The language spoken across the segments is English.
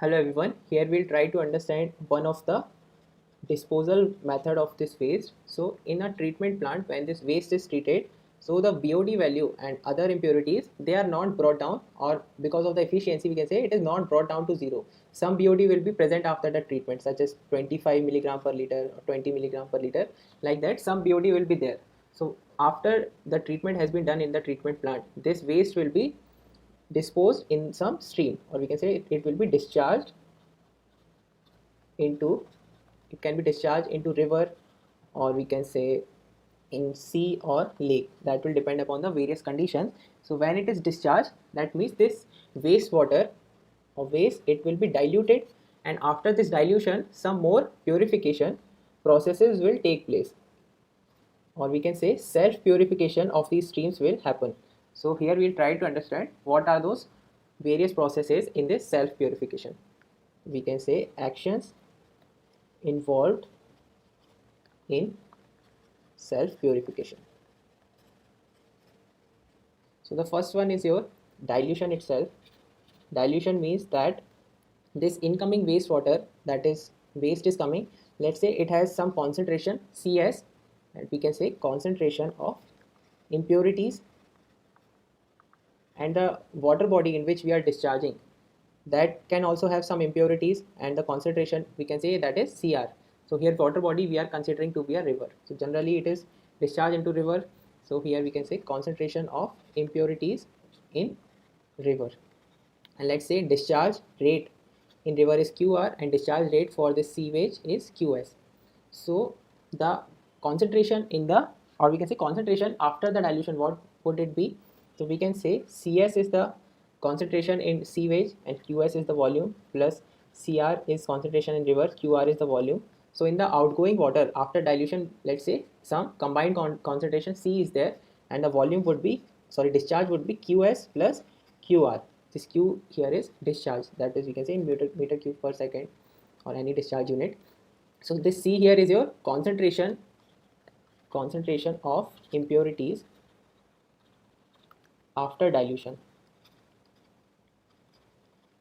Hello everyone, here we'll try to understand one of the disposal method of this waste. So in a treatment plant, when this waste is treated, so the BOD value and other impurities, they are not brought down, or because of the efficiency we can say it is not brought down to zero. Some BOD will be present after the treatment, such as 25 milligram per liter or 20 milligram per liter, like that some BOD will be there. So after the treatment has been done in the treatment plant, this waste will be disposed in some stream, or we can say it will be discharged into, it can be discharged into river, or we can say in sea or lake. That will depend upon the various conditions. So when it is discharged, that means this wastewater or waste, it will be diluted, and after this dilution some more purification processes will take place, or we can say self purification of these streams will happen. So here we'll try to understand what are those various processes in this self purification. We can say actions involved in self purification. So the first one is your dilution itself. Dilution means that this incoming wastewater, that is waste is coming, let's say it has some concentration CS, and we can say concentration of impurities, and the water body in which we are discharging, that can also have some impurities, and the concentration we can say that is Cr. So here water body we are considering to be a river, so generally it is discharged into river. So here we can say concentration of impurities in river, and let's say discharge rate in river is Qr and discharge rate for this sewage is Qs. So the concentration in the, or we can say concentration after the dilution, what would it be? So we can say Cs is the concentration in sewage and Qs is the volume, plus Cr is concentration in river, Qr is the volume. So in the outgoing water after dilution, let's say some combined concentration C is there, and the volume would be, sorry, discharge would be Qs plus Qr. This Q here is discharge, that is we can say in meter cube per second, or any discharge unit. So this C here is your concentration of impurities after dilution.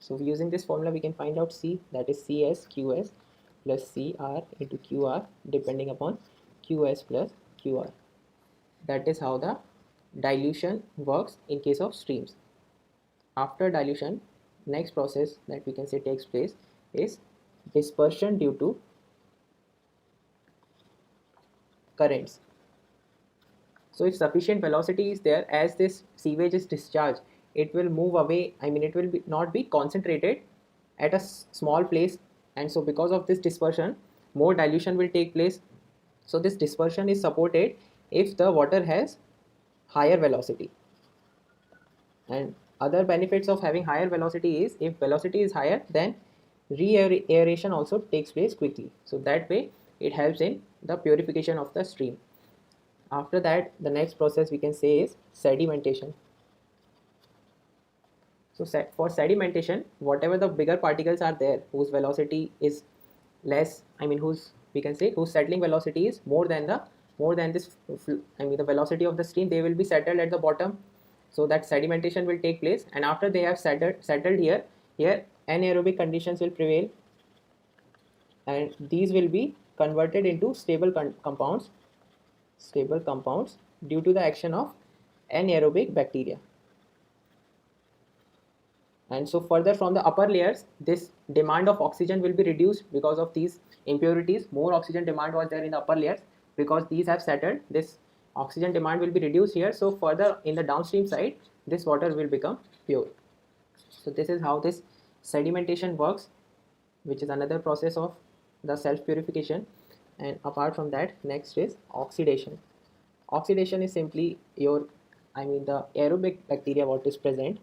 So using this formula we can find out C, that is Cs Qs plus Cr into Qr depending upon Qs plus Qr. That is how the dilution works in case of streams. After dilution, next process that we can say takes place is dispersion due to currents. So if sufficient velocity is there, as this sewage is discharged, it will move away, I mean it will not be concentrated at a small place, and so because of this dispersion more dilution will take place. So this dispersion is supported if the water has higher velocity, and other benefits of having higher velocity is, if velocity is higher, then re-aeration also takes place quickly, so that way it helps in the purification of the stream. After that, the next process we can say is sedimentation. So for sedimentation, whatever the bigger particles are there whose velocity is less, I mean whose, we can say whose settling velocity is more than this, I mean the velocity of the stream, they will be settled at the bottom. So that sedimentation will take place, and after they have settled here anaerobic conditions will prevail, and these will be converted into stable compounds due to the action of anaerobic bacteria. And so further from the upper layers, this demand of oxygen will be reduced because of these impurities. More oxygen demand was there in the upper layers, because these have settled, this oxygen demand will be reduced here. So further in the downstream side, this water will become pure. So this is how this sedimentation works, which is another process of the self purification. And apart from that, next is oxidation. Oxidation is simply your, I mean the aerobic bacteria what is present,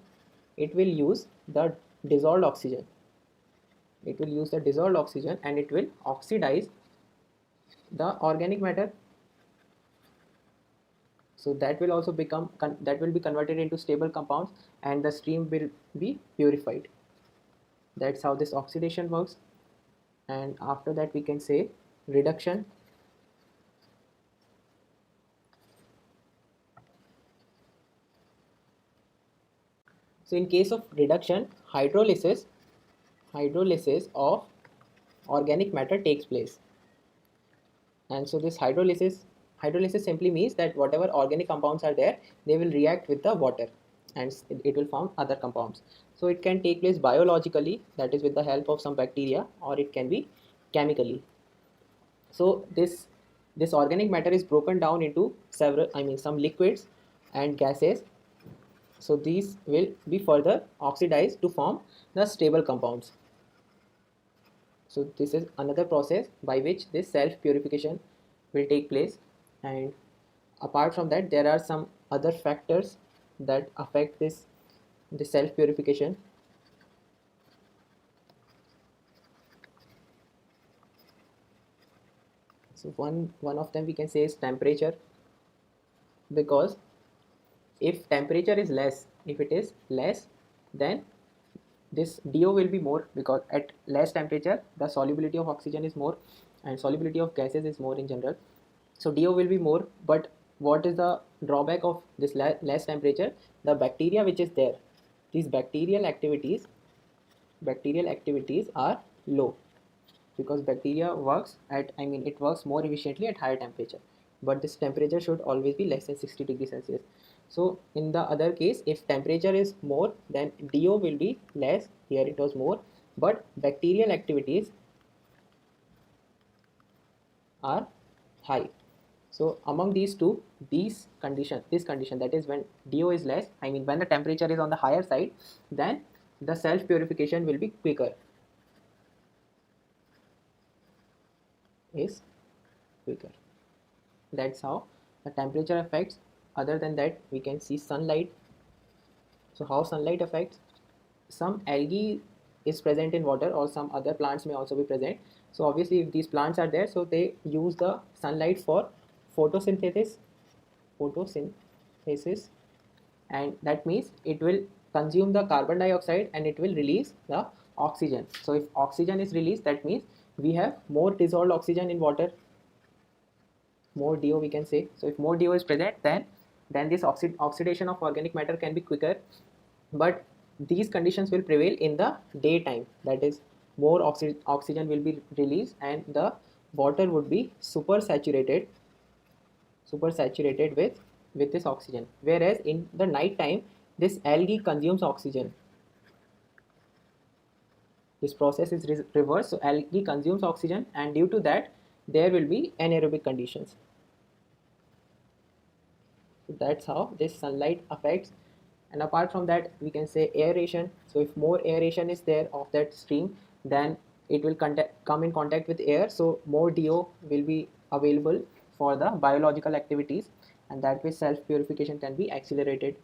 it will use the dissolved oxygen. It will use the dissolved oxygen and it will oxidize the organic matter. So that will also become, that will be converted into stable compounds, and the stream will be purified. That's how this oxidation works. And after that we can say reduction. So in case of reduction, hydrolysis hydrolysis of organic matter takes place. And so this hydrolysis simply means that whatever organic compounds are there, they will react with the water and it will form other compounds. So it can take place biologically, that is with the help of some bacteria, or it can be chemically. So this organic matter is broken down into some liquids and gases. So these will be further oxidized to form the stable compounds. So this is another process by which this self purification will take place. And apart from that, there are some other factors that affect this self purification. So one of them we can say is temperature, because if temperature is less, if it is less, then this DO will be more, because at less temperature the solubility of oxygen is more and solubility of gases is more in general. So DO will be more, but what is the drawback of this less temperature? The bacteria which is there, these bacterial activities are low, because bacteria works at, it works more efficiently at higher temperature, but this temperature should always be less than 60 degrees Celsius. So in the other case, if temperature is more, then DO will be less. Here it was more, but bacterial activities are high. So among these two, this condition, that is when DO is less, when the temperature is on the higher side, then the self purification will be quicker. That's how the temperature affects. Other than that, we can see sunlight. So how sunlight affects? Some algae is present in water, or some other plants may also be present. So obviously if these plants are there, so they use the sunlight for photosynthesis, and that means it will consume the carbon dioxide and it will release the oxygen. So if oxygen is released, that means we have more dissolved oxygen in water, more DO we can say. So if more DO is present, then this oxidation of organic matter can be quicker. But these conditions will prevail in the daytime, that is more oxygen will be released and the water would be super saturated with this oxygen, whereas in the night time this algae consumes oxygen. This process is reversed, so algae consumes oxygen, and due to that there will be anaerobic conditions. So that's how this sunlight affects. And apart from that, we can say aeration. So if more aeration is there of that stream, then it will come in contact with air, so more DO will be available for the biological activities, and that way self purification can be accelerated.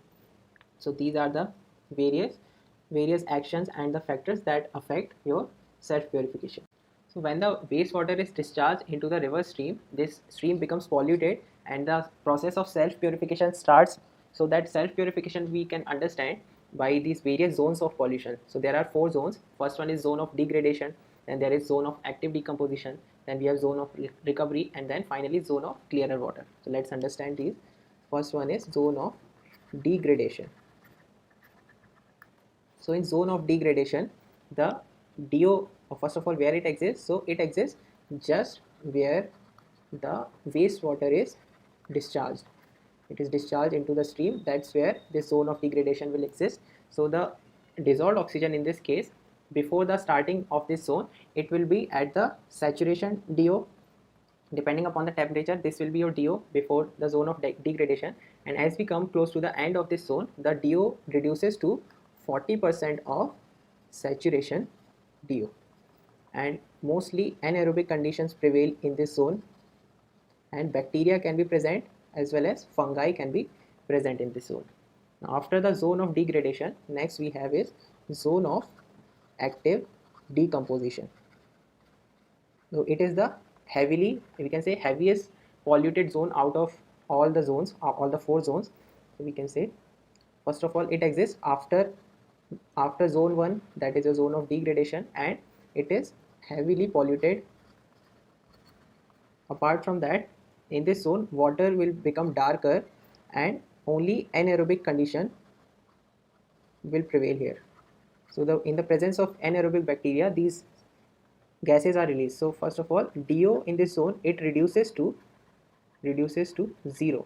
So these are the various actions and the factors that affect your self purification. So when the wastewater is discharged into the river stream, this stream becomes polluted and the process of self purification starts. So that self purification we can understand by these various zones of pollution. So there are 4 zones. First one is zone of degradation, then there is zone of active decomposition, then we have zone of recovery, and then finally zone of clearer water. So let's understand these. First one is zone of degradation. So in zone of degradation, the DO, first of all, where it exists? So it exists just where the wastewater is discharged. It is discharged into the stream. That's where this zone of degradation will exist. So the dissolved oxygen in this case, before the starting of this zone, it will be at the saturation DO. Depending upon the temperature, this will be your DO before the zone of degradation. And as we come close to the end of this zone, the DO reduces to 40% of saturation DO, and mostly anaerobic conditions prevail in this zone, and bacteria can be present as well as fungi can be present in this zone. Now after the zone of degradation, next we have is zone of active decomposition. So it is the we can say heaviest polluted zone out of all the zones, all the 4 zones. So we can say, first of all, it exists after zone 1, that is a zone of degradation, and it is heavily polluted. Apart from that, in this zone water will become darker and only anaerobic condition will prevail here. So in the presence of anaerobic bacteria, these gases are released. So first of all, DO in this zone, it reduces to 0.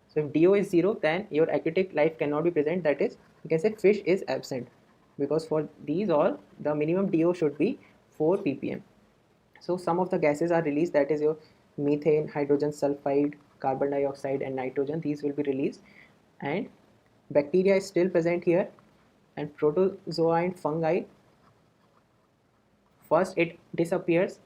So if DO is 0, then your aquatic life cannot be present. That is, you can say fish is absent, because for these all the minimum DO should be 4 ppm. So some of the gases are released, that is your methane, hydrogen sulfide, carbon dioxide and nitrogen. These will be released, and bacteria is still present here, and protozoa and fungi, first it disappears.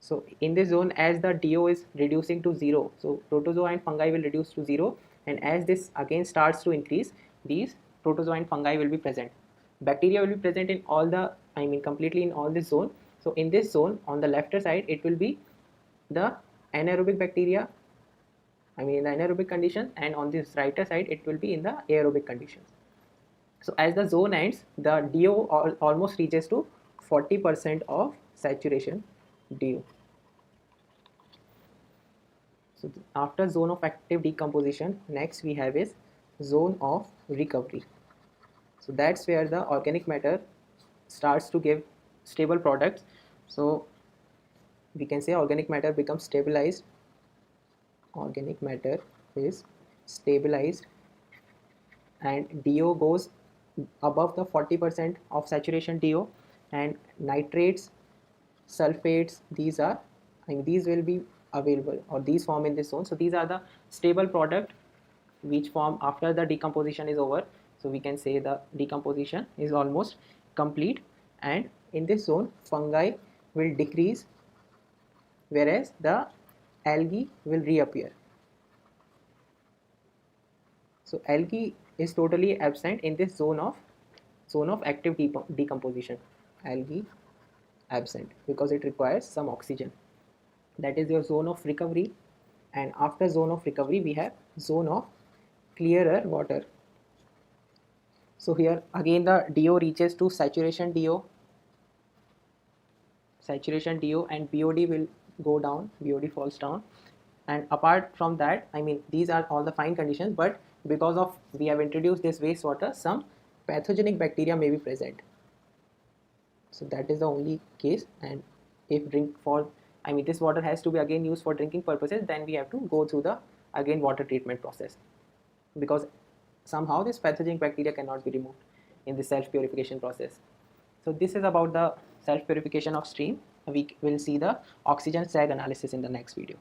So in this zone, as the DO is reducing to 0, so protozoa and fungi will reduce to 0, and as this again starts to increase, these protozoa and fungi will be present. Bacteria will be present in all the, completely in all this zone. So in this zone, on the left side, it will be the anaerobic bacteria, in the anaerobic condition, and on this right side, it will be in the aerobic conditions. So as the zone ends, the DO almost reaches to 40% of saturation DO. So after zone of active decomposition, next we have is zone of recovery. So that's where the organic matter starts to give stable products. So we can say organic matter becomes stabilized. Organic matter is stabilized, and DO goes above the 40% of saturation DO, and nitrates, sulfates, these are, these will be available, or these form in this zone. So these are the stable product which form after the decomposition is over. So we can say the decomposition is almost complete, and in this zone fungi will decrease, whereas the algae will reappear. So algae is totally absent in this zone of active decomposition. Algae absent because it requires some oxygen. That is your zone of recovery. And after zone of recovery, we have zone of clearer water. So here again the DO reaches to saturation DO, and BOD will go down, BOD falls down. And apart from that, these are all the fine conditions, but because of we have introduced this wastewater, some pathogenic bacteria may be present. So that is the only case. And if this water has to be again used for drinking purposes, then we have to go through the again water treatment process, because somehow this pathogenic bacteria cannot be removed in the self purification process. So this is about the self purification of stream. We will see the oxygen sag analysis in the next video.